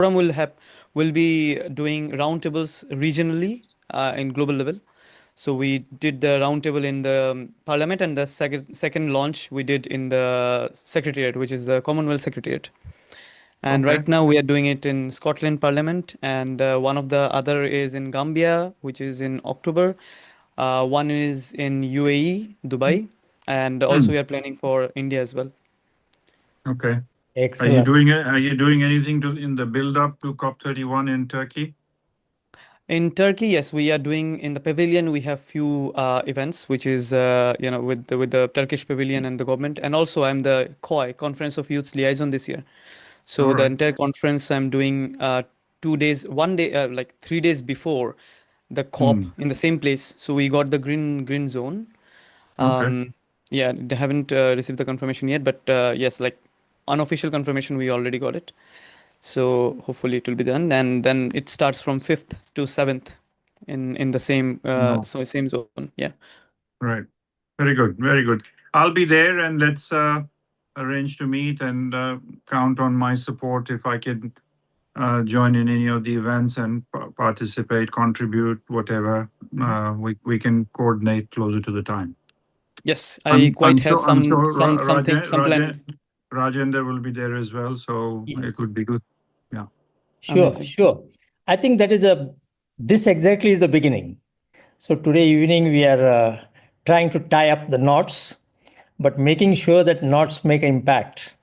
forum will be doing roundtables regionally in global level. So we did the roundtable in the parliament, and the second launch we did in the secretariat, which is the Commonwealth Secretariat. And Okay. right now we are doing it in Scotland Parliament, and one of the other is in Gambia, which is in October. One is in UAE, Dubai, and also Hmm. we are planning for India as well. Okay. Excellent. Are you doing anything in the build up to COP31 in Turkey? In Turkey, yes, we are doing in the pavilion. We have few events, which is with the Turkish pavilion and the government, and also I'm the COI Conference of Youths Liaison this year. All So the right. entire conference I'm doing 2 days, one day, like 3 days before the COP Hmm. in the same place. So we got the green zone. Okay. Yeah, they haven't received the confirmation yet, but yes, like unofficial confirmation, we already got it. So hopefully it will be done, and then it starts from 5th to 7th in the same No. same zone. Yeah. Right. Very good. Very good. I'll be there, and let's arrange to meet and count on my support if I can join in any of the events and participate, contribute, whatever. We can coordinate closer to the time. Yes, I quite have I'm sure some plan. Rajendra will be there as well, so it Yes. would be good. Yeah. Sure, Amazing. sure. I think this exactly is the beginning. So today evening we are trying to tie up the knots, but making sure that knots make impact.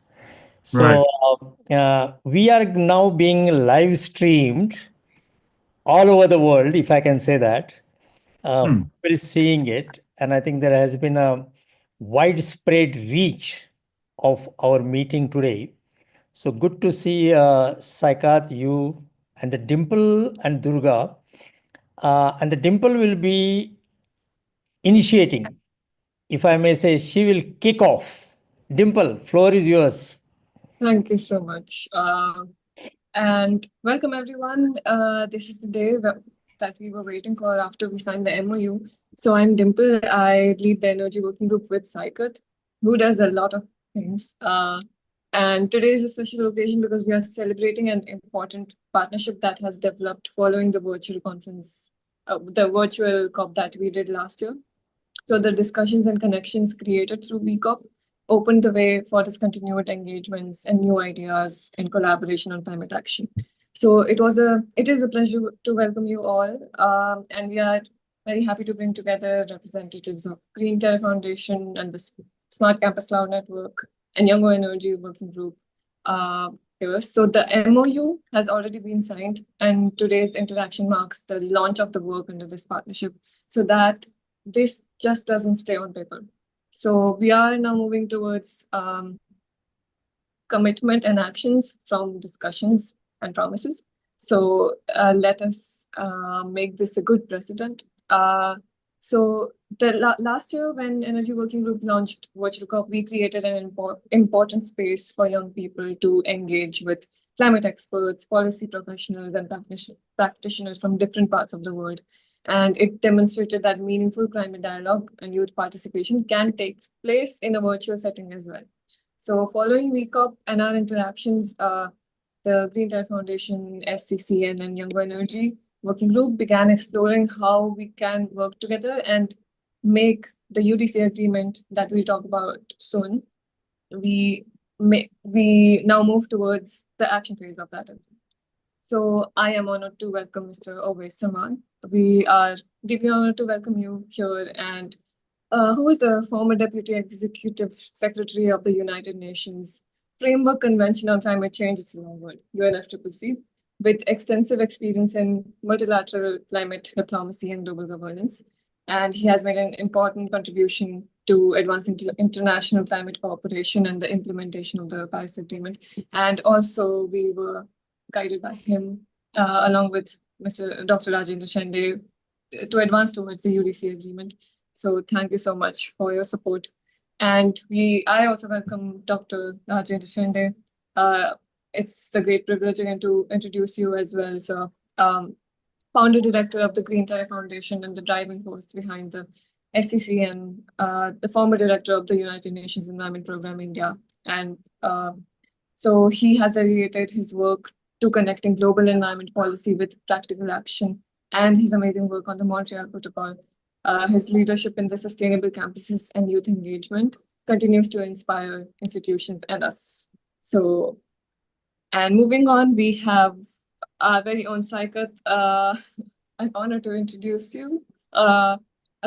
Right. So we are now being live streamed all over the world, if I can say that. Hmm. People is seeing it, and I think there has been a widespread reach of our meeting today. So good to see Saikat, you, and the Dimple and Durga. And the Dimple will be initiating. If I may say, she will kick off. Dimple, floor is yours. Thank you so much. And welcome everyone. This is the day that we were waiting for after we signed the MOU. So I'm Dimple. I lead the energy working group with Saikat, who does a lot of things. And today is a special occasion because we are celebrating an important partnership that has developed following the virtual conference, the virtual COP that we did last year. So the discussions and connections created through VCOP opened the way for discontinued engagements and new ideas in collaboration on climate action. So it is a pleasure to welcome you all, and we are very happy to bring together representatives of Green TERRE Foundation and the Smart Campus Cloud Network and YOUNGO Energy Working Group here. So the MOU has already been signed, and today's interaction marks the launch of the work under this partnership, so that this just doesn't stay on paper. So we are now moving towards commitment and actions from discussions and promises. So let us make this a good precedent. So the last year, when Energy Working Group launched Virtual COP, we created an important space for young people to engage with climate experts, policy professionals, and practitioners from different parts of the world. And it demonstrated that meaningful climate dialogue and youth participation can take place in a virtual setting as well. So following VCOP and our interactions, the Green TERRE Foundation, SCCN, and YOUNGO Energy Working Group began exploring how we can work together and make the UDC agreement that we'll talk about soon. We now move towards the action phase of that. So I am honored to welcome Mr. Owais Saman. We are deeply honored to welcome you here, and who is the former Deputy Executive Secretary of the United Nations Framework Convention on Climate Change, it's a long word, UNFCCC, with extensive experience in multilateral climate diplomacy and global governance. And he has made an important contribution to advancing international climate cooperation and the implementation of the Paris Agreement. And also we were guided by him, along with Dr. Rajendra Shende, to advance towards the UDC agreement. So thank you so much for your support. And I also welcome Dr. Rajendra Shende. It's a great privilege again to introduce you as well. So founder director of the Green TERRE Foundation and the driving force behind the SCC, and the former director of the United Nations Environment Program India. And so he has dedicated his work to connecting global environment policy with practical action, and his amazing work on the Montreal Protocol. His leadership in the sustainable campuses and youth engagement continues to inspire institutions and us. So, and moving on, we have our very own Saikat. I'm honored to introduce you, a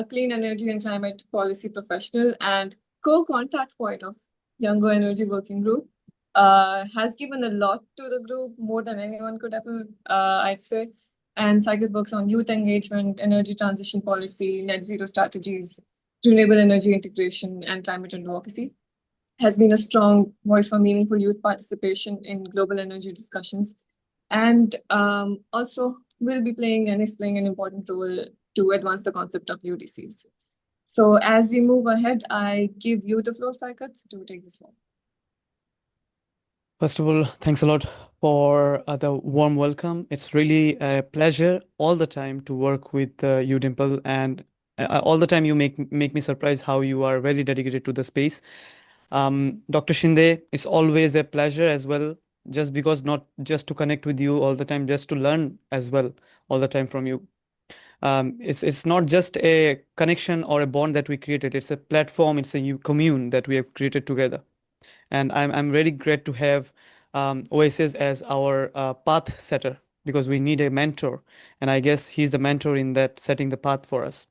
clean energy and climate policy professional and co-contact point of Youngo Energy Working Group. Has given a lot to the group, more than anyone could ever, I'd say. And Saikat works on youth engagement, energy transition policy, net zero strategies, renewable energy integration, and climate advocacy. Has been a strong voice for meaningful youth participation in global energy discussions, and also will be playing and is playing an important role to advance the concept of UDCs. So as we move ahead, I give you the floor, Saikat, to take this on. First of all, thanks a lot for the warm welcome. It's really a pleasure all the time to work with you, Dimple, and all the time you make me surprised how you are very dedicated to the space. Dr. Shinde, it's always a pleasure as well, just because not just to connect with you all the time, just to learn as well all the time from you. It's not just a connection or a bond that we created, it's a platform, it's a commune that we have created together. And I'm very glad to have Oasis as our path setter, because we need a mentor. And I guess he's the mentor in that setting the path for us.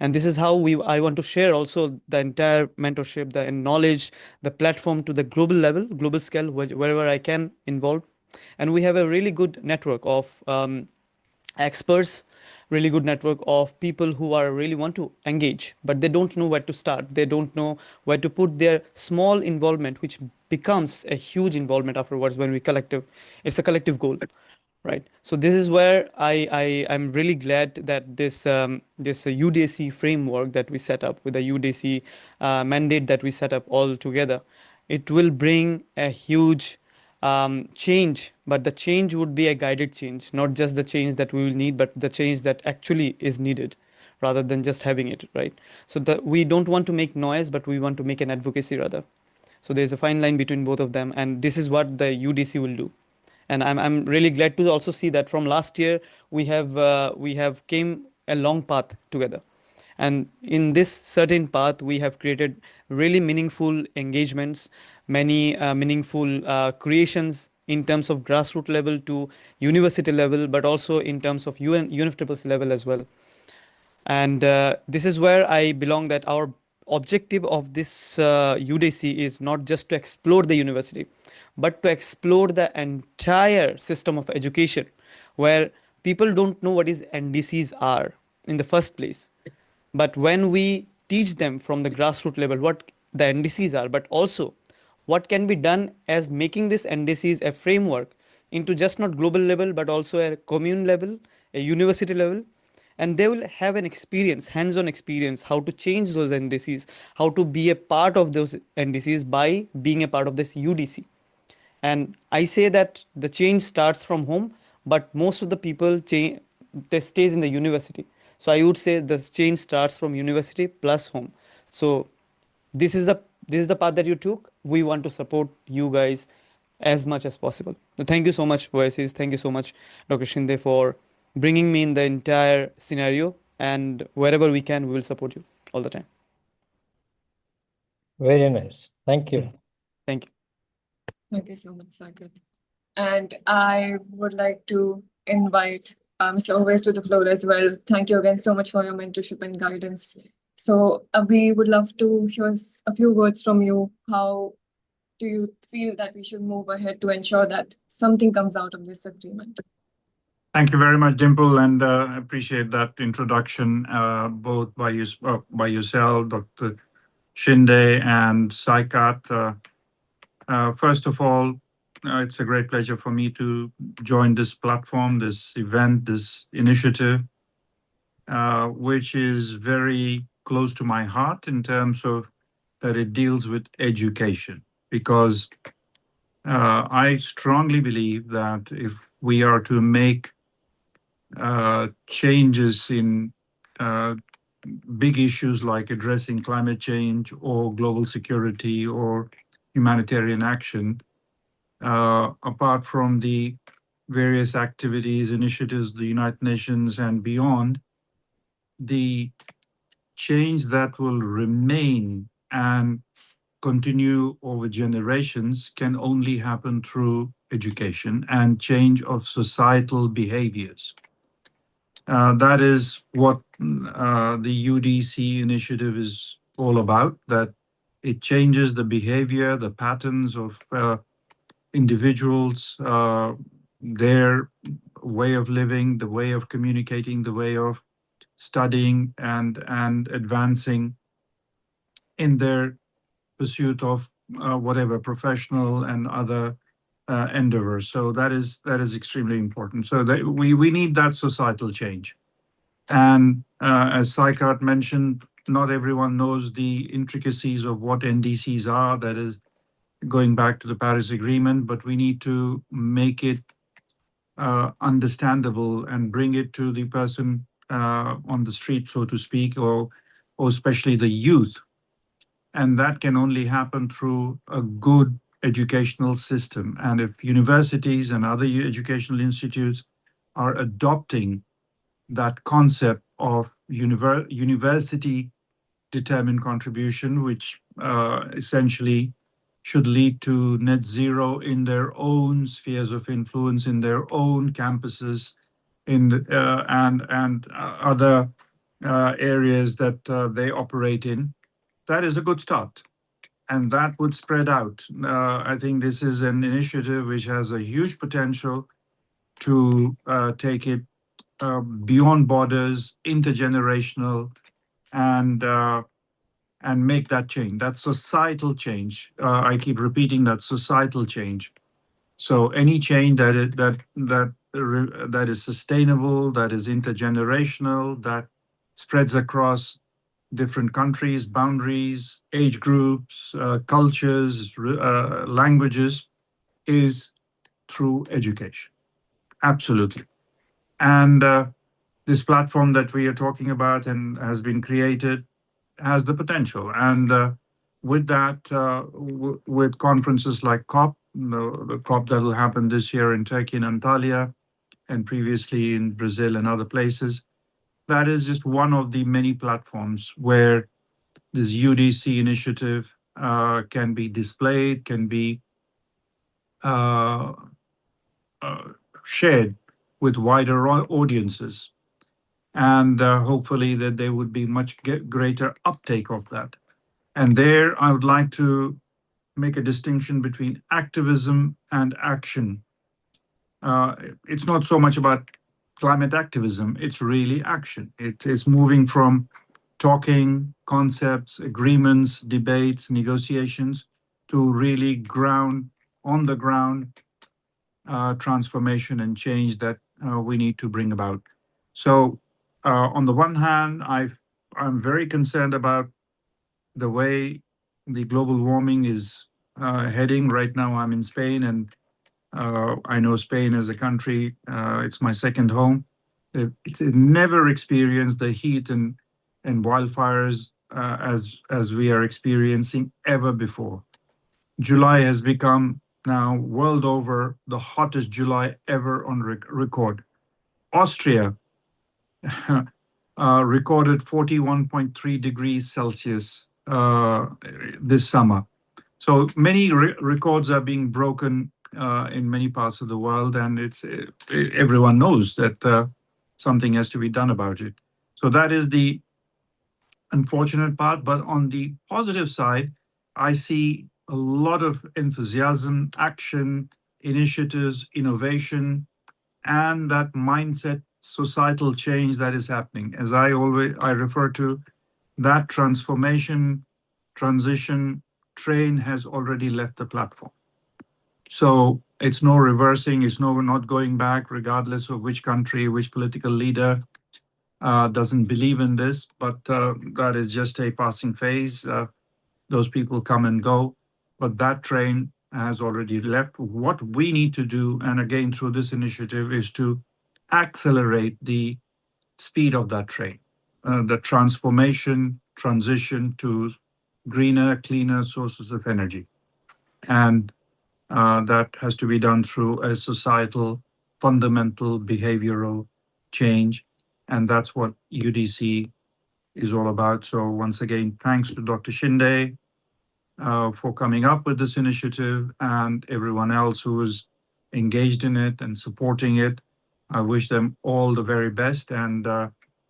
And this is how I want to share also the entire mentorship, the knowledge, the platform to the global level, global scale, wherever I can involve. And we have a really good network of experts, really good network of people who are really want to engage, but they don't know where to start, they don't know where to put their small involvement, which becomes a huge involvement afterwards when we collective, it's a collective goal, right? So this is where I'm really glad that this UDC framework that we set up with the UDC mandate that we set up all together, it will bring a huge change, but the change would be a guided change, not just the change that we will need, but the change that actually is needed rather than just having it, right? So that we don't want to make noise, but we want to make an advocacy rather. So there's a fine line between both of them, and this is what the UDC will do. And I'm really glad to also see that from last year we have came a long path together, and in this certain path we have created really meaningful engagements, many meaningful creations in terms of grassroots level to university level, but also in terms of UNFCCC level as well. And this is where I belong, that our objective of this UDC is not just to explore the university, but to explore the entire system of education, where people don't know what is NDCs are in the first place. But when we teach them from the grassroots level what the NDCs are, but also what can be done as making this NDCs a framework into just not global level, but also a commune level, a university level, and they will have an experience, hands-on experience, how to change those NDCs, how to be a part of those NDCs by being a part of this UDC. And I say that the change starts from home, but most of the people change, they stays in the university. So I would say the change starts from university plus home. So this is the this is the path that you took. We want to support you guys as much as possible. So thank you so much, Oasis. Thank you so much, Dr. Shinde, for bringing me in the entire scenario. And wherever we can, we will support you all the time. Very nice. Thank you. Thank you. Thank you so much, Saikat. And I would like to invite Mr. Oves to the floor as well. Thank you again so much for your mentorship and guidance. So we would love to hear a few words from you. How do you feel that we should move ahead to ensure that something comes out of this agreement? Thank you very much, Dimple, and appreciate that introduction, both by yourself, Dr. Shinde, and Saikat. First of all, it's a great pleasure for me to join this platform, this event, this initiative, which is very close to my heart in terms of that it deals with education. Because I strongly believe that if we are to make changes in big issues like addressing climate change or global security or humanitarian action, apart from the various activities, initiatives, the United Nations and beyond, the change that will remain and continue over generations can only happen through education and change of societal behaviors. That is what the UDC initiative is all about, that it changes the behavior, the patterns of individuals, their way of living, the way of communicating, the way of studying and advancing in their pursuit of whatever professional and other endeavors. So that is extremely important. So that we need that societal change. And as Saikat mentioned, not everyone knows the intricacies of what NDCs are. That is going back to the Paris Agreement, but we need to make it understandable and bring it to the person on the street, so to speak, or especially the youth. And that can only happen through a good educational system. And if universities and other educational institutes are adopting that concept of university determined contribution, which essentially should lead to net zero in their own spheres of influence, in their own campuses, and other areas that they operate in. That is a good start, and that would spread out. I think this is an initiative which has a huge potential to take it beyond borders, intergenerational, and uh, and make that change, that societal change. I keep repeating that societal change. So any change that is sustainable, that is intergenerational, that spreads across different countries, boundaries, age groups, cultures, languages, is through education. Absolutely. And this platform that we are talking about and has been created has the potential. And with that, with conferences like COP, the COP that will happen this year in Turkey and Antalya, and previously in Brazil and other places, that is just one of the many platforms where this UDC initiative can be displayed, can be uh, uh, shared with wider audiences, and hopefully that there would be much greater uptake of that. And there, I would like to make a distinction between activism and action. Uh, it's not so much about climate activism, it's really action. It is moving from talking, concepts, agreements, debates, negotiations, to really on the ground transformation and change that we need to bring about. So, on the one hand, I'm very concerned about the way the global warming is heading. Right now, I'm in Spain, and I know Spain as a country. It's my second home. It's never experienced the heat and wildfires as we are experiencing ever before. July has become now world over the hottest July ever on record. Austria recorded 41.3 degrees Celsius this summer. So many records are being broken in many parts of the world, and everyone knows that something has to be done about it. So that is the unfortunate part. But on the positive side, I see a lot of enthusiasm, action, initiatives, innovation, and that mindset, societal change that is happening. As I refer to, that transformation, transition train has already left the platform. So it's no reversing, it's not going back, regardless of which country, which political leader doesn't believe in this, but that is just a passing phase. Those people come and go, but that train has already left. What we need to do, and again through this initiative, is to accelerate the speed of that train, the transformation, transition to greener, cleaner sources of energy. And that has to be done through a societal fundamental behavioral change. And that's what UDC is all about. So once again, thanks to Dr. Shinde for coming up with this initiative and everyone else who is engaged in it and supporting it. I wish them all the very best and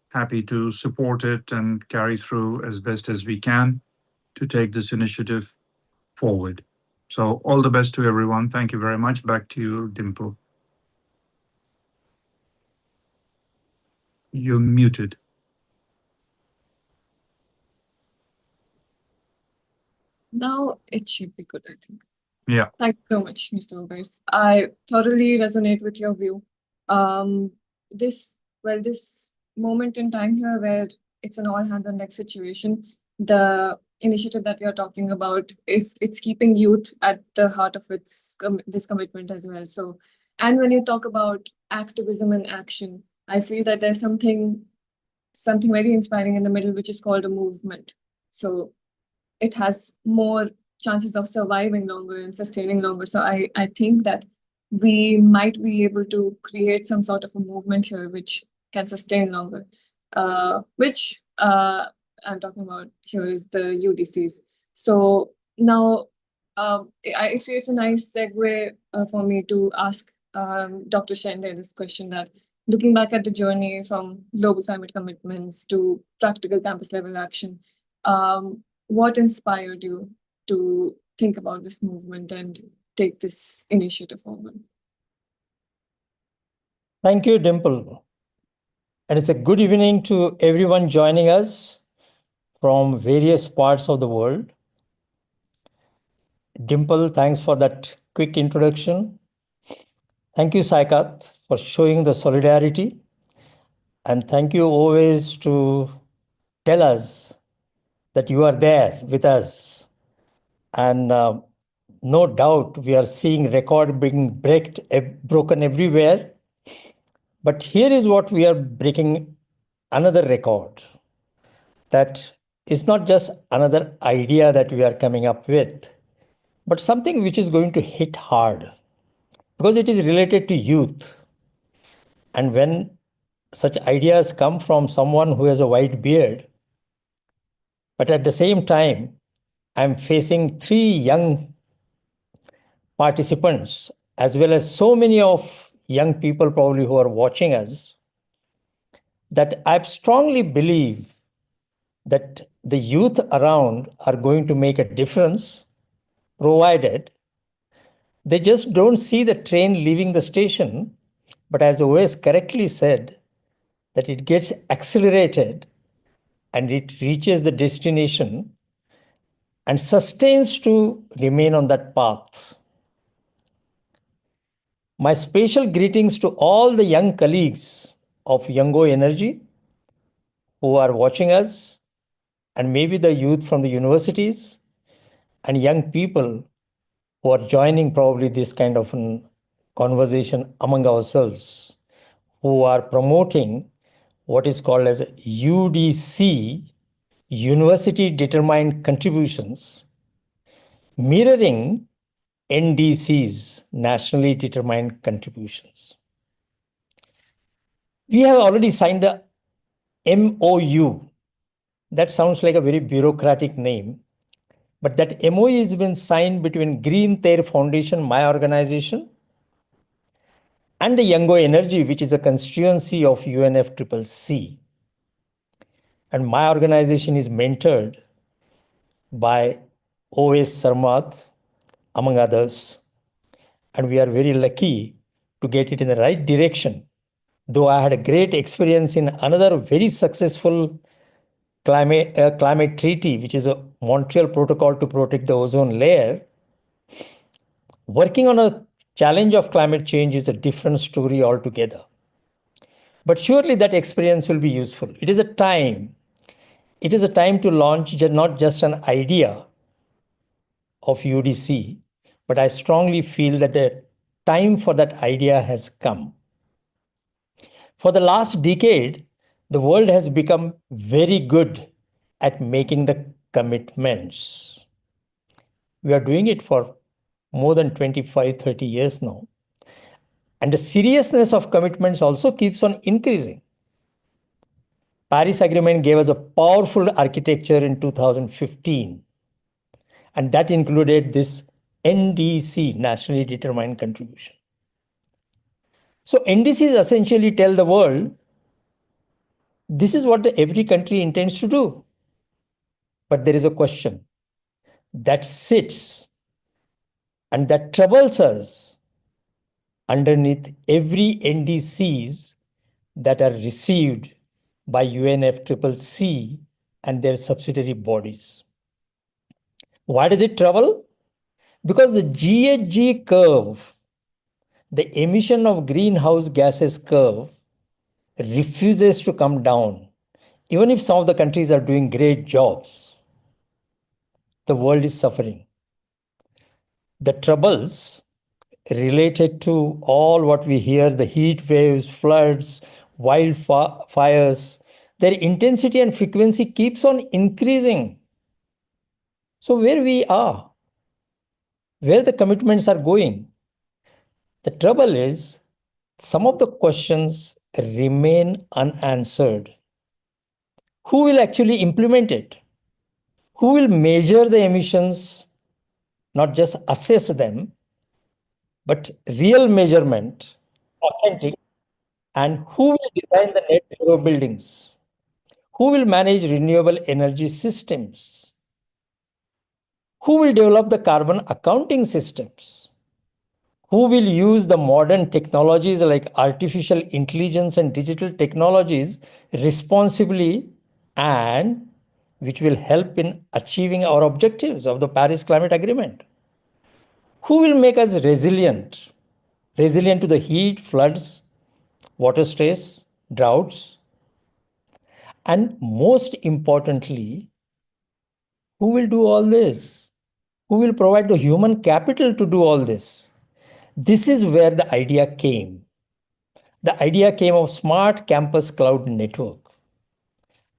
happy to support it and carry through as best as we can to take this initiative forward. So all the best to everyone. Thank you very much. Back to you, Dimple. You're muted. Now it should be good, I think. Yeah. Thank you so much, Mr. Obers. I totally resonate with your view. This moment in time here where it's an all hands on deck situation, the initiative that we are talking about it's keeping youth at the heart of this commitment as well. So, and when you talk about activism and action, I feel that there's something very inspiring in the middle, which is called a movement. So it has more chances of surviving longer and sustaining longer. So I think that we might be able to create some sort of a movement here which can sustain longer. Which I'm talking about here is the UDCs. So now it creates a nice segue for me to ask Dr. Shende this question, that looking back at the journey from global climate commitments to practical campus level action, what inspired you to think about this movement and take this initiative forward? Thank you, Dimple. And it's a good evening to everyone joining us from various parts of the world. Dimple, thanks for that quick introduction. Thank you, Saikat, for showing the solidarity. And thank you always to tell us that you are there with us. And no doubt we are seeing record being broken everywhere. But here is what we are breaking another record. That is not just another idea that we are coming up with, but something which is going to hit hard because it is related to youth. And when such ideas come from someone who has a white beard, but at the same time, I'm facing 3 young participants, as well as so many of young people probably who are watching us, that I strongly believe that the youth around are going to make a difference, provided they just don't see the train leaving the station, but as always correctly said, that it gets accelerated and it reaches the destination and sustains to remain on that path. My special greetings to all the young colleagues of YOUNGO Energy who are watching us, and maybe the youth from the universities and young people who are joining probably this kind of conversation among ourselves, who are promoting what is called as UDC, University Determined Contributions, mirroring NDCs, Nationally Determined Contributions. We have already signed a MOU. That sounds like a very bureaucratic name, but that MOU has been signed between Green TERRE Foundation, my organization, and the YOUNGO Energy, which is a constituency of UNFCCC. And my organization is mentored by OS Sarmat, among others. And we are very lucky to get it in the right direction. Though I had a great experience in another very successful climate treaty, which is a Montreal Protocol to protect the ozone layer, working on a challenge of climate change is a different story altogether. But surely that experience will be useful. It is a time to launch not just an idea of UDC, but I strongly feel that the time for that idea has come. For the last decade, the world has become very good at making the commitments. We are doing it for more than 25, 30 years now. And the seriousness of commitments also keeps on increasing. Paris Agreement gave us a powerful architecture in 2015, and that included this NDC, Nationally Determined Contribution. So NDCs essentially tell the world, this is what every country intends to do. But there is a question that sits and that troubles us underneath every NDCs that are received by UNFCCC and their subsidiary bodies. Why does it trouble? Because the GHG curve, the emission of greenhouse gases curve, refuses to come down. Even if some of the countries are doing great jobs, the world is suffering. The troubles related to all what we hear, the heat waves, floods, wildfires, their intensity and frequency keeps on increasing. So where we are, where the commitments are going, the trouble is some of the questions remain unanswered. Who will actually implement it? Who will measure the emissions, not just assess them, but real measurement, authentic? And who will design the net zero buildings? Who will manage renewable energy systems? Who will develop the carbon accounting systems? Who will use the modern technologies like artificial intelligence and digital technologies responsibly, and which will help in achieving our objectives of the Paris Climate Agreement? Who will make us resilient to the heat, floods, water stress, droughts? And most importantly, who will do all this? Who will provide the human capital to do all this? This is where the idea came. The idea came of Smart Campus Cloud Network.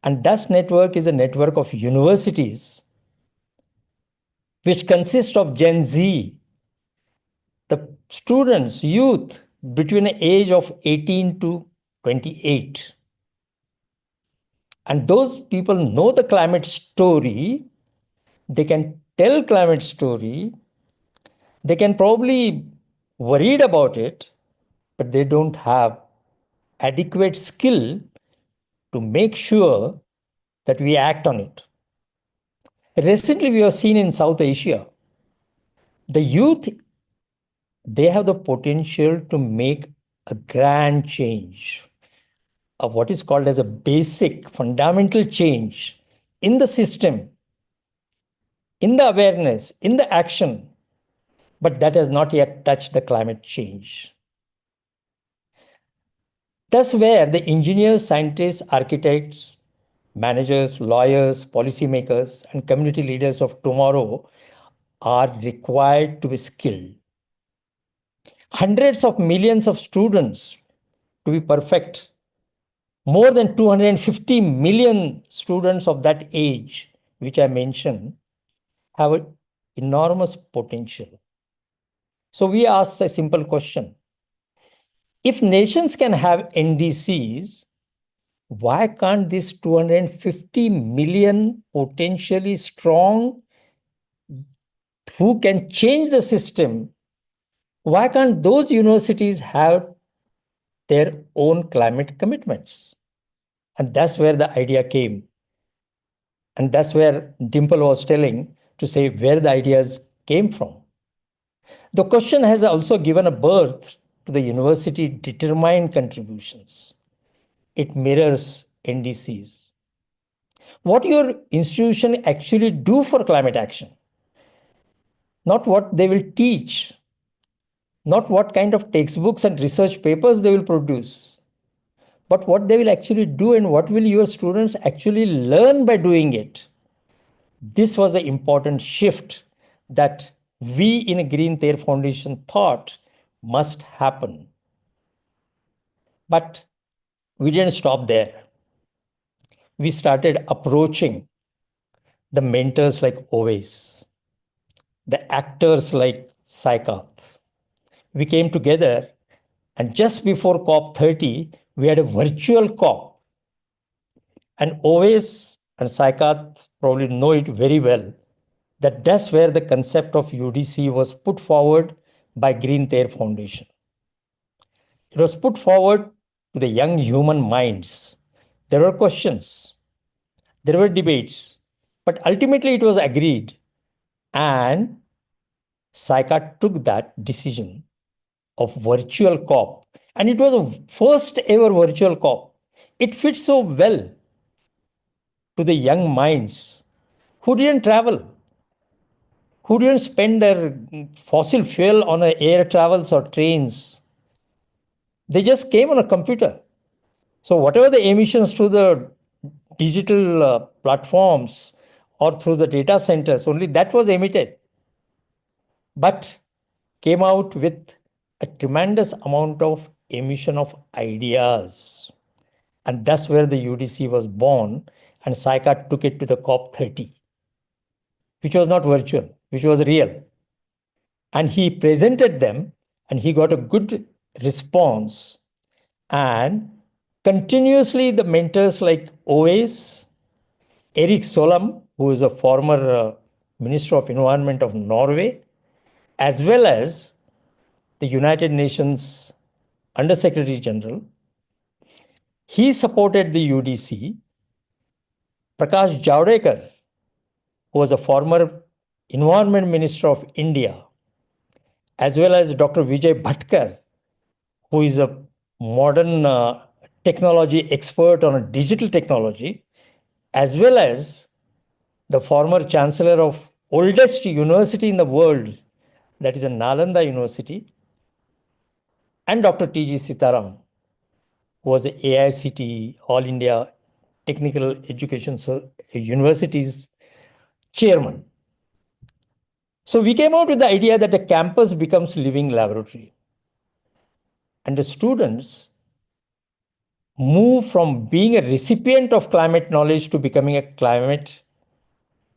And that network is a network of universities which consist of Gen Z, the students, youth between the age of 18 to 28. And those people know the climate story. They can tell climate story. They can probably worried about it, but they don't have adequate skill to make sure that we act on it. Recently, we have seen in South Asia, the youth, they have the potential to make a grand change of what is called as a basic, fundamental change in the system, in the awareness, in the action, but that has not yet touched the climate change. That's where the engineers, scientists, architects, managers, lawyers, policymakers, and community leaders of tomorrow are required to be skilled. Hundreds of millions of students to be perfect. More than 250 million students of that age, which I mentioned, have an enormous potential. So we ask a simple question. If nations can have NDCs, why can't these 250 million potentially strong who can change the system, why can't those universities have their own climate commitments? And that's where the idea came. And that's where Dimple was telling to say where the ideas came from. The question has also given a birth to the university determined contributions. It mirrors NDCs. What your institution actually do for climate action, not what they will teach, not what kind of textbooks and research papers they will produce, but what they will actually do and what will your students actually learn by doing it. This was an important shift that we in Green TERRE Foundation thought must happen. But we didn't stop there. We started approaching the mentors like Oves, the actors like Saikat. We came together And just before COP30, we had a virtual COP. And Oves and Saikat probably know it very well, that that's where the concept of UDC was put forward by Green TERRE Foundation. It was put forward to the young human minds. There were questions, there were debates, but ultimately it was agreed. And Saikat took that decision of virtual COP. And it was a first ever virtual COP. It fits so well to the young minds who didn't travel, who didn't spend their fossil fuel on air travels or trains. They just came on a computer. So whatever the emissions through the digital platforms or through the data centers, only that was emitted. But came out with a tremendous amount of emission of ideas. And that's where the UDC was born. And Saikat took it to the COP30, which was not virtual, which was real. And he presented them and he got a good response. And continuously, the mentors like Oes, Erik Solheim, who is a former Minister of Environment of Norway, as well as the United Nations Under Secretary General, he supported the UDC. Prakash Javadekar, who was a former Environment Minister of India, as well as Dr. Vijay Bhatkar, who is a modern technology expert on digital technology, as well as the former chancellor of oldest university in the world, that is a Nalanda University, and Dr. T.G. Sitaram, who was the AICTE, All India Technical Education University's chairman. So we came out with the idea that the campus becomes living laboratory. And the students move from being a recipient of climate knowledge to becoming a climate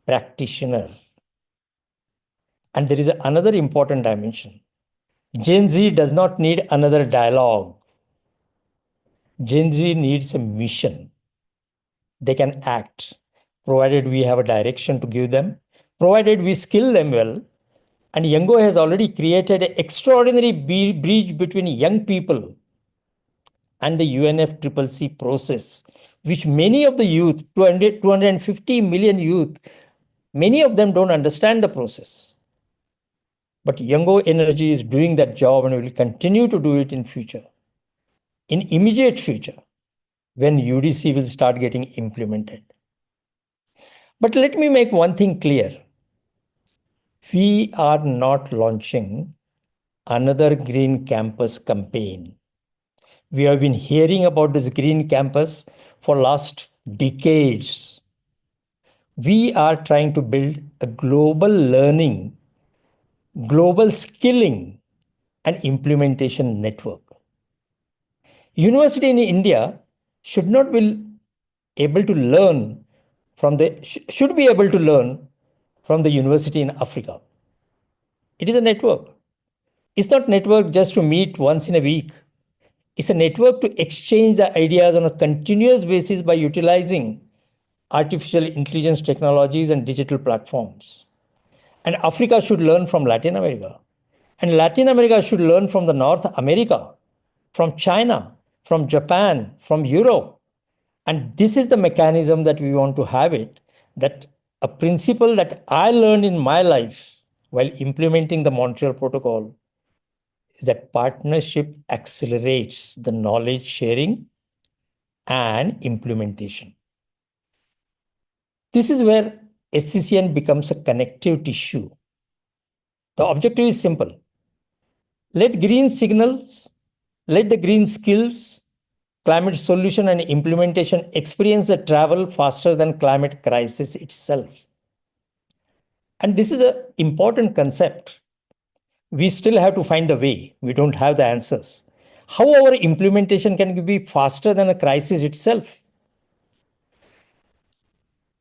practitioner. And there is another important dimension. Gen Z does not need another dialogue. Gen Z needs a mission. They can act, provided we have a direction to give them, provided we skill them well. And YOUNGO has already created an extraordinary bridge between young people and the UNFCCC process, which many of the youth, 250 million youth, many of them don't understand the process. But YOUNGO Energy is doing that job and will continue to do it in future, in immediate future, when UDC will start getting implemented. But let me make one thing clear. We are not launching another green campus campaign. We have been hearing about this green campus for last decades. We are trying to build a global learning, global skilling, and implementation network. University in India should not be able to learn from the should be able to learn from the university in Africa. It is a network. It's not network just to meet once in a week. It's a network to exchange the ideas on a continuous basis by utilizing artificial intelligence technologies and digital platforms. And Africa should learn from Latin America. And Latin America should learn from the North America, from China, from Japan, from Europe. And this is the mechanism that we want to have it, that a principle that I learned in my life while implementing the Montreal Protocol is that partnership accelerates the knowledge sharing and implementation. This is where SCCN becomes a connective tissue. The objective is simple. Let green signals, let the green skills, climate solution and implementation experience the travel faster than climate crisis itself. And this is an important concept. We still have to find the way. We don't have the answers. How our implementation can be faster than a crisis itself?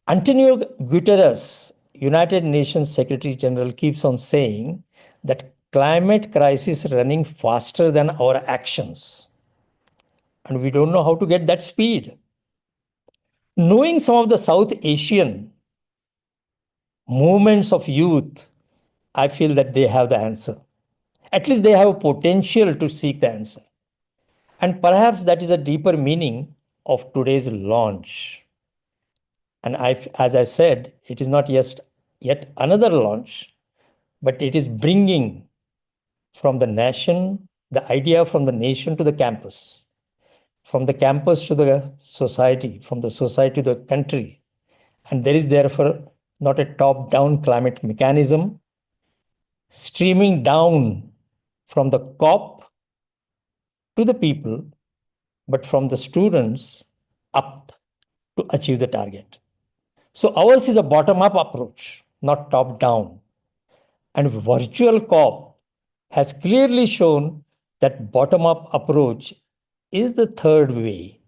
Antonio Guterres, United Nations Secretary General, keeps on saying that climate crisis running faster than our actions. And we don't know how to get that speed. Knowing some of the South Asian movements of youth, I feel that they have the answer. At least they have a potential to seek the answer. And perhaps that is a deeper meaning of today's launch. And as I said, it is not yet another launch, but it is bringing from the nation, the idea from the nation to the campus, from the campus to the society, from the society to the country. And there is therefore not a top-down climate mechanism streaming down from the COP to the people, but from the students up to achieve the target. So ours is a bottom-up approach, not top-down. And virtual COP has clearly shown that bottom-up approach is the third way.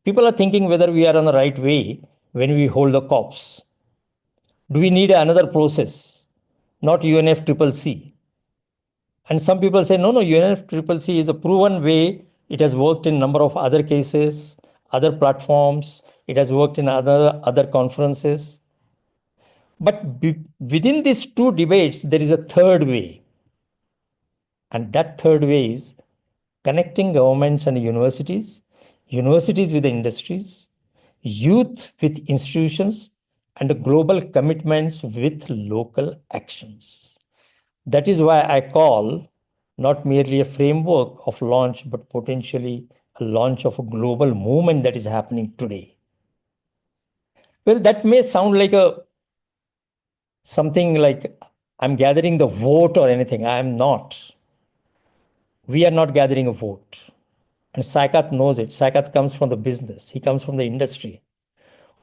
People are thinking whether we are on the right way when we hold the COPs. Do we need another process, not UNFCCC? And some people say, no, UNFCCC is a proven way. It has worked in a number of other cases, other platforms. It has worked in other conferences. But within these two debates, there is a third way. And that third way is connecting governments and universities, universities with the industries, youth with institutions, and global commitments with local actions. That is why I call not merely a framework of launch, but potentially a launch of a global movement that is happening today. Well, that may sound like something like I'm gathering the vote or anything. I am not. We are not gathering a vote. And Saikat knows it. Saikat comes from the business. He comes from the industry.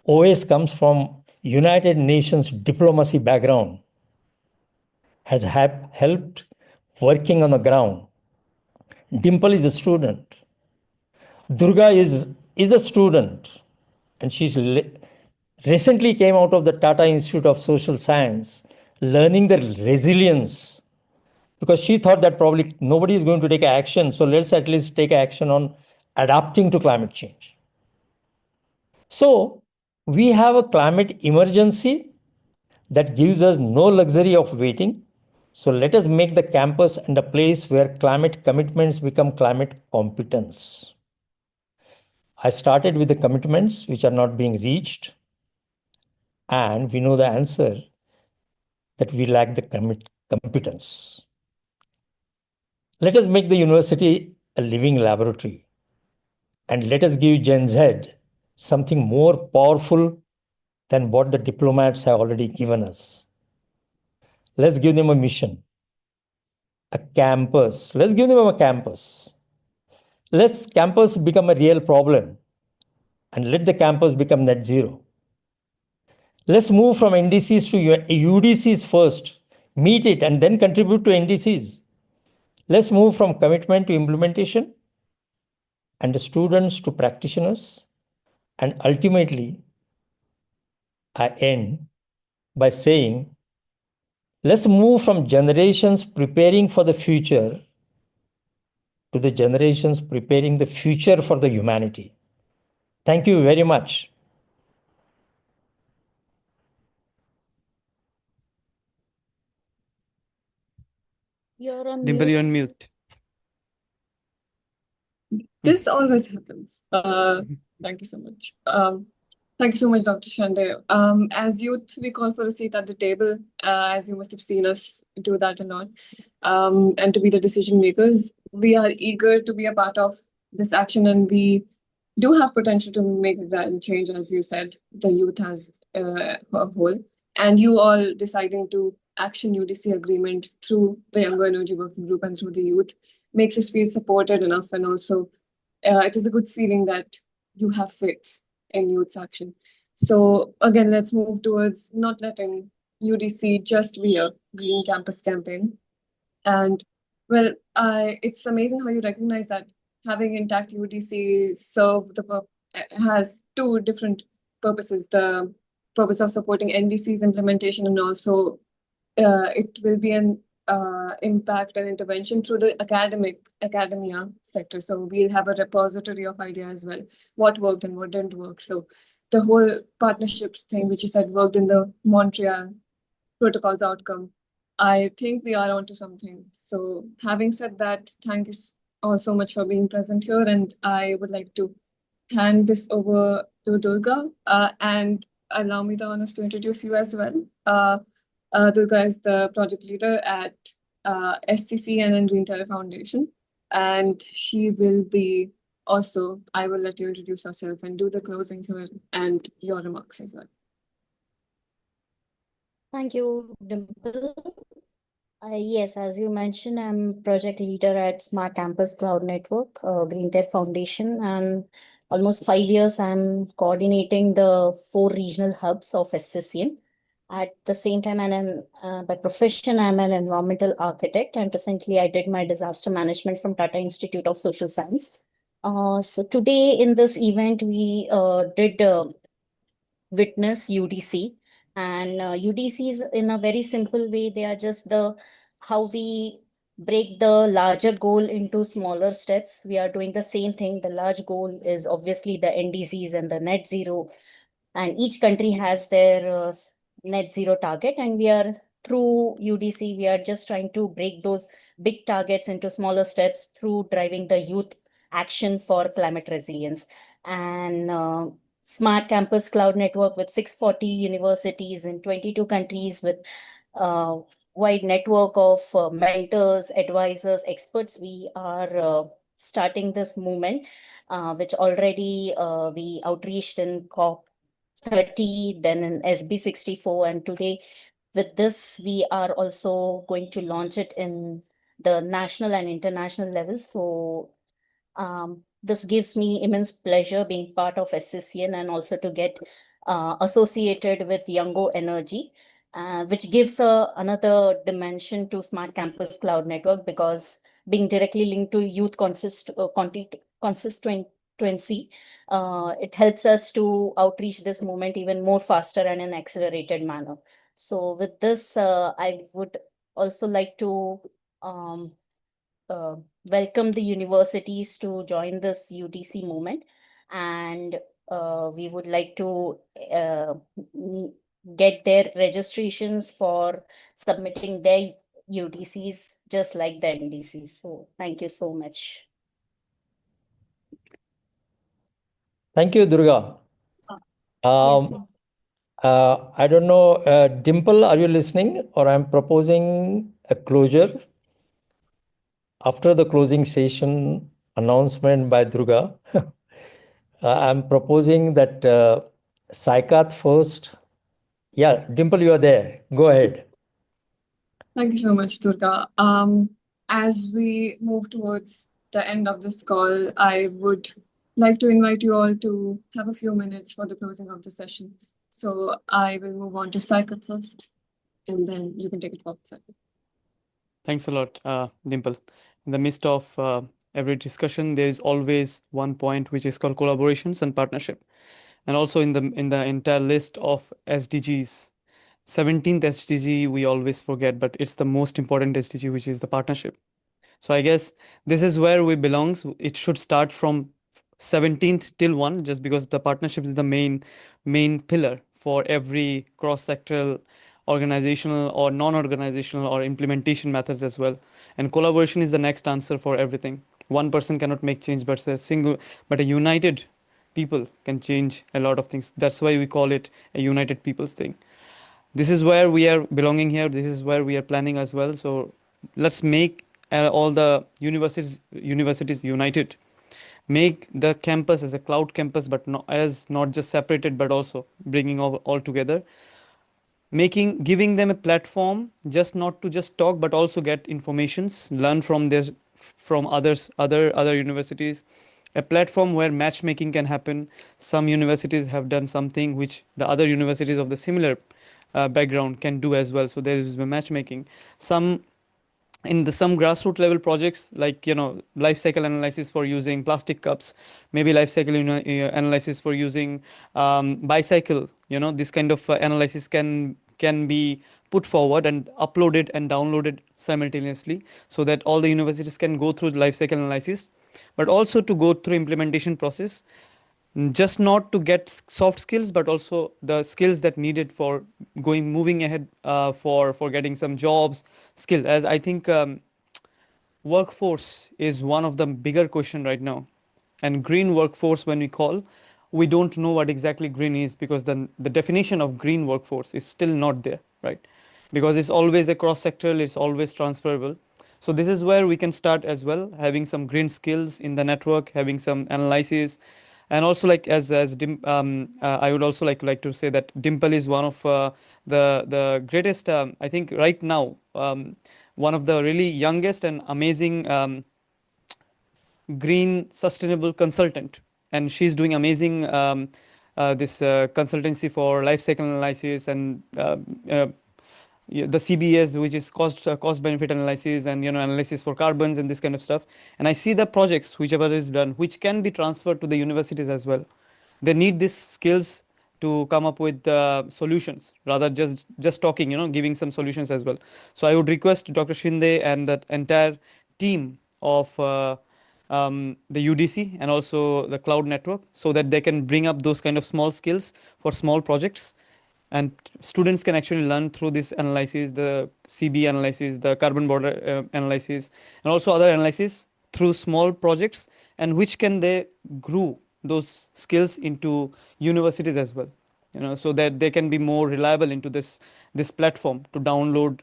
OS comes from United Nations diplomacy background, has helped working on the ground. Dimple is a student. Durga is a student. And she's recently came out of the Tata Institute of Social Science, learning the resilience, because she thought that probably nobody is going to take action. So let's at least take action on adapting to climate change. So we have a climate emergency that gives us no luxury of waiting. So let us make the campus and a place where climate commitments become climate competence. I started with the commitments which are not being reached. And we know the answer, that we lack the competence. Let us make the university a living laboratory. And let us give Gen Z something more powerful than what the diplomats have already given us. Let's give them a mission, a campus. Let's give them a campus. Let campus become a real problem and let the campus become net zero. Let's move from NDCs to UDCs first, meet it and then contribute to NDCs. Let's move from commitment to implementation and the students to practitioners. And ultimately, I end by saying, let's move from generations preparing for the future to the generations preparing the future for the humanity. Thank you very much. You're on Dimple, mute. you're on mute. This always happens. Thank you so much. Thank you so much, Dr. Shande. As youth, we call for a seat at the table, as you must have seen us do that a lot, and to be the decision makers. We are eager to be a part of this action, and we do have potential to make a grand change, as you said, the youth as a whole. And you all deciding to action UDC agreement through the Younger Energy Working Group and through the youth makes us feel supported enough, and also it is a good feeling that you have faith in youth action. So again, let's move towards not letting UDC just be a green campus campaign. And well, it's amazing how you recognize that having intact UDC has two different purposes: the purpose of supporting NDC's implementation, and also it will be an impact and intervention through the academia sector. So we'll have a repository of ideas as well, what worked and what didn't work. So the whole partnerships thing, which you said worked in the Montreal protocols outcome, I think we are onto something. So having said that, thank you all so much for being present here. And I would like to hand this over to Durga and allow me the honors to introduce you as well. Durga is the project leader at SCC and Green TERRE Foundation. And she will be also, I will let you introduce yourself and do the closing here and your remarks as well. Thank you, Dimple. Yes, as you mentioned, I'm project leader at Smart Campus Cloud Network, Green TERRE Foundation, and almost 5 years I'm coordinating the 4 regional hubs of SCCN. At the same time, by profession, I'm an environmental architect, and recently I did my disaster management from Tata Institute of Social Science. So today in this event, we did witness UDC, and UDCs in a very simple way, they are just the how we break the larger goal into smaller steps. We are doing the same thing. The large goal is obviously the NDCs and the net zero, and each country has their net zero target, and we are through UDC we are just trying to break those big targets into smaller steps through driving the youth action for climate resilience. And Smart Campus Cloud Network with 640 universities in 22 countries with wide network of mentors, advisors, experts, we are starting this movement, which already we outreached in COP 30, then in SB64, and today with this, we are also going to launch it in the national and international level. So this gives me immense pleasure being part of SCCN and also to get associated with YOUNGO Energy, which gives another dimension to Smart Campus Cloud Network, because being directly linked to youth constituency, it helps us to outreach this movement even more faster and in an accelerated manner. So with this, I would also like to welcome the universities to join this UDC movement, and we would like to get their registrations for submitting their UDCs just like the NDCs. So thank you so much. Thank you, Durga. Yes, sir. I don't know, Dimple, are you listening? Or I'm proposing a closure. After the closing session announcement by Durga, I'm proposing that Saikat first. Yeah, Dimple, you are there. Go ahead. Thank you so much, Durga. As we move towards the end of this call, I would like to invite you all to have a few minutes for the closing of the session. So I will move on to Saikat first, and then you can take it forward, Saikat. Thanks a lot, Dimple. In the midst of every discussion, there is always one point which is called collaborations and partnership. And also in the entire list of SDGs, 17th SDG we always forget, but it's the most important SDG, which is the partnership. So I guess this is where we belong. It should start from 17th till 1, just because the partnership is the main pillar for every cross-sectoral, organizational or non-organizational or implementation methods as well. And collaboration is the next answer for everything. One person cannot make change, but a united people can change a lot of things. That's why we call it a united people's thing. This is where we are belonging here. This is where we are planning as well. So let's make all the universities united. Make the campus as a cloud campus, but not just separated, but also bringing all together. Giving them a platform, just not to just talk, but also get informations, learn from other universities. A platform where matchmaking can happen. Some universities have done something which the other universities of the similar background can do as well. So there is matchmaking. Some grassroots level projects, like life cycle analysis for using plastic cups, maybe life cycle analysis for using bicycle. This kind of analysis can be put forward and uploaded and downloaded simultaneously, so that all the universities can go through life cycle analysis, but also to go through implementation process, just not to get soft skills, but also the skills that needed for moving ahead, for getting some jobs skill. As I think workforce is one of the bigger question right now, and green workforce, when we call, we don't know what exactly green is, because the definition of green workforce is still not there, right? Because it's always a cross sectoral, it's always transferable. So this is where we can start as well, having some green skills in the network, having some analysis. And also, like, I would also like to say that Dimple is one of the greatest, I think right now, one of the really youngest and amazing green sustainable consultant, and she's doing amazing this consultancy for life cycle analysis, and the CBS, which is cost benefit analysis, and analysis for carbons and this kind of stuff. And I see the projects whichever is done, which can be transferred to the universities as well. They need these skills to come up with solutions, rather just talking, giving some solutions as well. So I would request Dr. Shinde and that entire team of the UDC and also the cloud network, so that they can bring up those kind of small skills for small projects, and students can actually learn through this analysis, the CB analysis, the carbon border analysis, and also other analysis through small projects, and which can they grow those skills into universities as well, so that they can be more reliable into this platform to download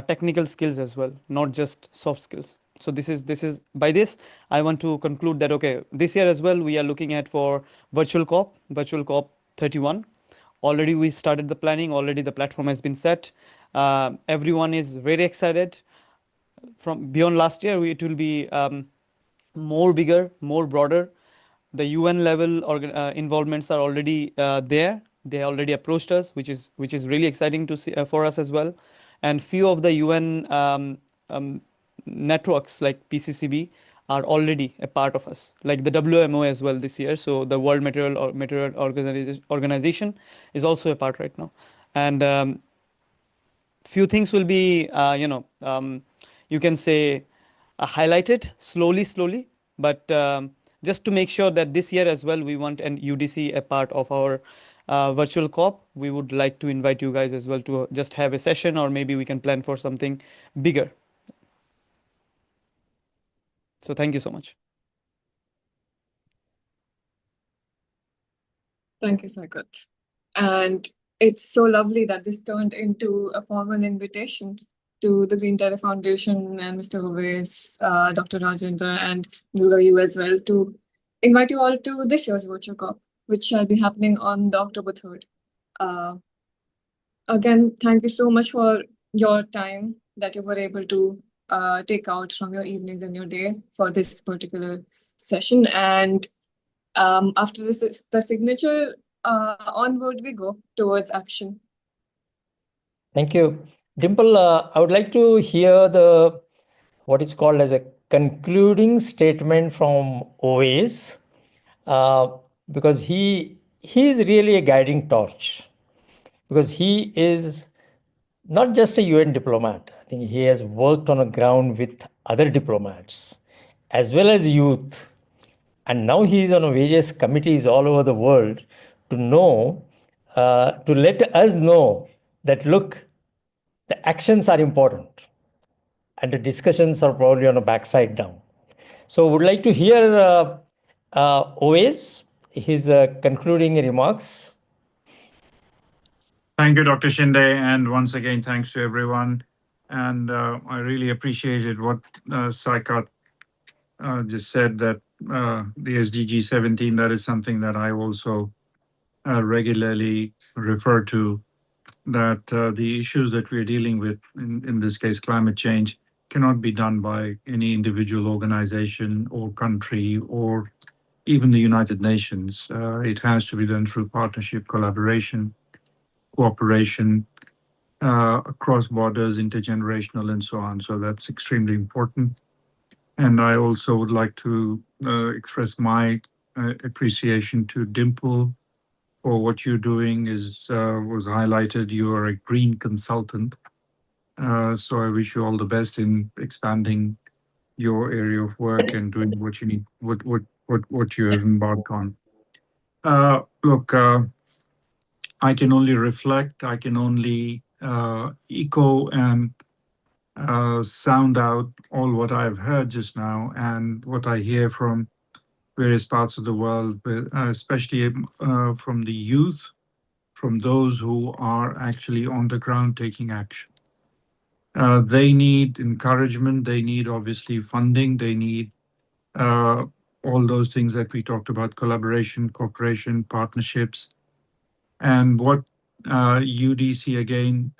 technical skills as well, not just soft skills. So this is by this I want to conclude that, okay, this year as well we are looking at for virtual COP 31. Already we started the planning, already the platform has been set. Everyone is very excited. From beyond last year, it will be more bigger, more broader. The UN level involvements are already there. They already approached us, which is really exciting to see for us as well. And few of the UN networks like PCCB are already a part of us, like the WMO as well this year. So the World Material Organization is also a part right now, and few things will be, you can say, highlighted slowly, but just to make sure that this year as well, we want an UDC a part of our virtual COP. We would like to invite you guys as well to just have a session, or maybe we can plan for something bigger. So thank you so much. Thank you, Sagat. And it's so lovely that this turned into a formal invitation to the Green TERRE Foundation and Mr. Hoves, Dr. Rajendra, and Durga, you as well, to invite you all to this year's virtual COP, which shall be happening on the October 3rd. Again, thank you so much for your time that you were able to take out from your evenings and your day for this particular session. And after this, the signature, onward we go towards action. Thank you. Dimple, I would like to hear what is called as a concluding statement from OAS, because he is really a guiding torch, because he is not just a UN diplomat. I think he has worked on the ground with other diplomats as well as youth. And now he is on various committees all over the world to let us know that, look, the actions are important and the discussions are probably on a backside now. So would like to hear always his concluding remarks. Thank you, Dr. Shinde, and once again, thanks to everyone. And I really appreciated what Saikat just said, that the SDG 17, that is something that I also regularly refer to, that the issues that we're dealing with, in this case, climate change, cannot be done by any individual organization or country or even the United Nations. It has to be done through partnership, collaboration, cooperation, across borders, intergenerational, and so on. So that's extremely important. And I also would like to express my appreciation to Dimple for what you're doing is was highlighted. You are a green consultant. So I wish you all the best in expanding your area of work and doing what you need, what you have embarked on. Look, I can only reflect. I can only echo and sound out all what I've heard just now and what I hear from various parts of the world, but, especially from the youth, from those who are actually on the ground taking action. They need encouragement. They need obviously funding. They need all those things that we talked about: collaboration, cooperation, partnerships, and what UDC again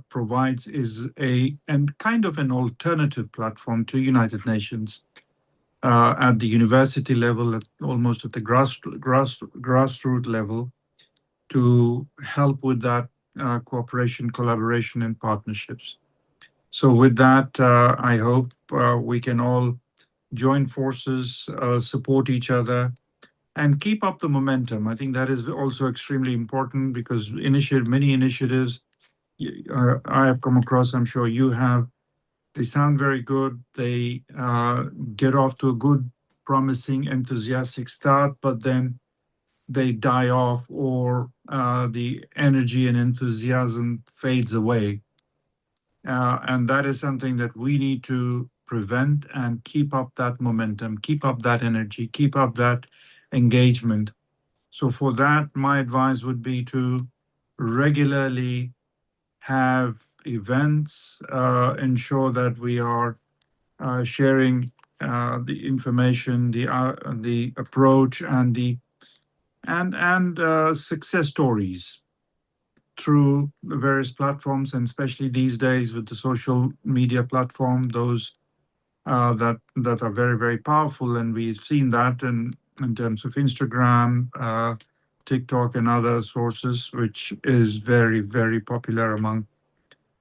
provides is a and kind of an alternative platform to United Nations at the university level, almost at the grassroots level, to help with that cooperation, collaboration, and partnerships. So with that, I hope we can all join forces, support each other, and keep up the momentum. I think that is also extremely important because many initiatives I have come across, I'm sure you have, they sound very good. They get off to a good, promising, enthusiastic start, but then they die off or the energy and enthusiasm fades away. And that is something that we need to prevent and keep up that momentum, keep up that energy, keep up that engagement. So for that, my advice would be to regularly have events, ensure that we are sharing the information, the approach, and the success stories through the various platforms, and especially these days with the social media platform, those that are very, very powerful. And we've seen that in terms of Instagram, TikTok, and other sources, which is very, very popular among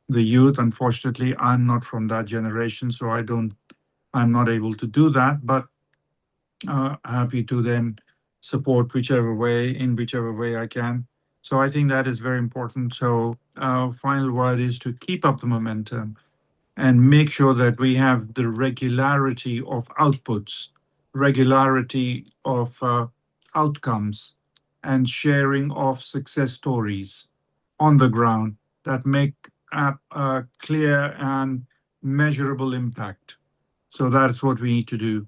the youth. Unfortunately, I'm not from that generation, so I'm not able to do that, but happy to then support in whichever way I can. So I think that is very important. So final word is to keep up the momentum and make sure that we have the regularity of outputs, regularity of outcomes, and sharing of success stories on the ground that make a clear and measurable impact. So that's what we need to do.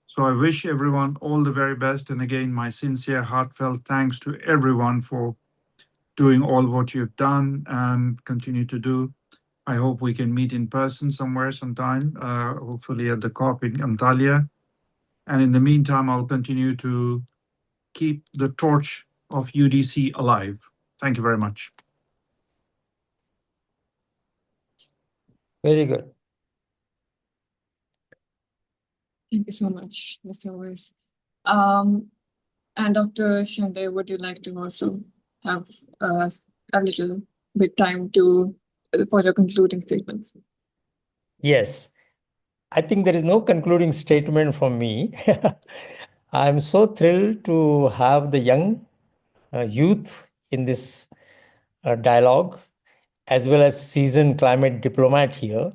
So I wish everyone all the very best. And again, my sincere, heartfelt thanks to everyone for doing all what you've done and continue to do. I hope we can meet in person somewhere sometime, hopefully at the COP in Antalya. And in the meantime, I'll continue to keep the torch of UDC alive. Thank you very much. Very good. Thank you so much, Mr. Owais. And Dr. Shande, would you like to also have a little bit time for your concluding statements? Yes. I think there is no concluding statement from me. I'm so thrilled to have the young youth in this dialogue, as well as seasoned climate diplomat here.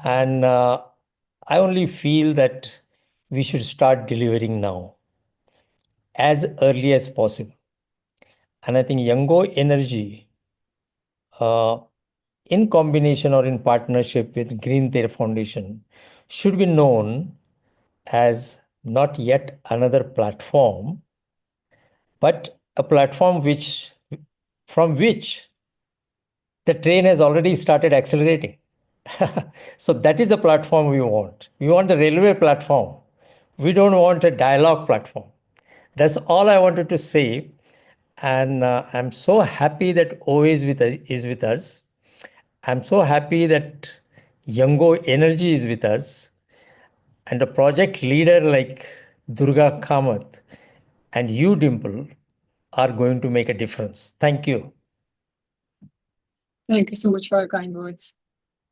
And I only feel that we should start delivering now, as early as possible. And I think YOUNGO Energy, in combination or in partnership with Green TERRE Foundation, should be known as not yet another platform, but a platform from which the train has already started accelerating. So that is the platform we want. We want a railway platform. We don't want a dialogue platform. That's all I wanted to say. And I'm so happy that O is with us. I'm so happy that YOUNGO Energy is with us. And a project leader like Durga Kamath and you, Dimple, are going to make a difference. Thank you. Thank you so much for your kind words.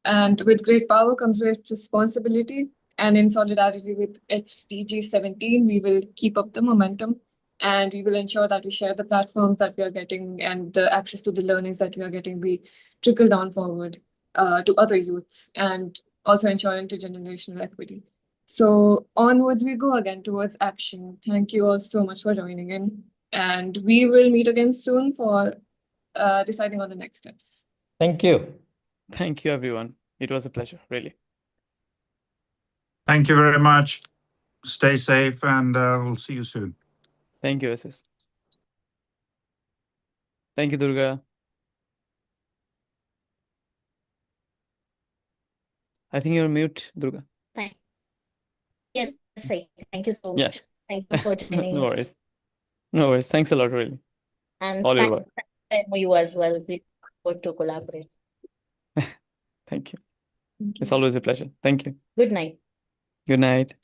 And with great power comes great responsibility. And in solidarity with HDG 17, we will keep up the momentum and we will ensure that we share the platforms that we are getting and the access to the learnings that we are getting. We trickle down forward to other youths and also ensure intergenerational equity. So onwards we go again towards action. Thank you all so much for joining in, and we will meet again soon for deciding on the next steps. Thank you. Thank you, everyone. It was a pleasure, really. Thank you very much. Stay safe, and we'll see you soon. Thank you, SS. Thank you, Durga. I think you're mute, Durga. Yes, thank you so much. Yes. Thank you for joining. No worries. No worries. Thanks a lot, really. And All your thank work. you as well. We look forward to collaborate. Thank you. Thank It's you. always a pleasure. Thank you. Good night. Good night.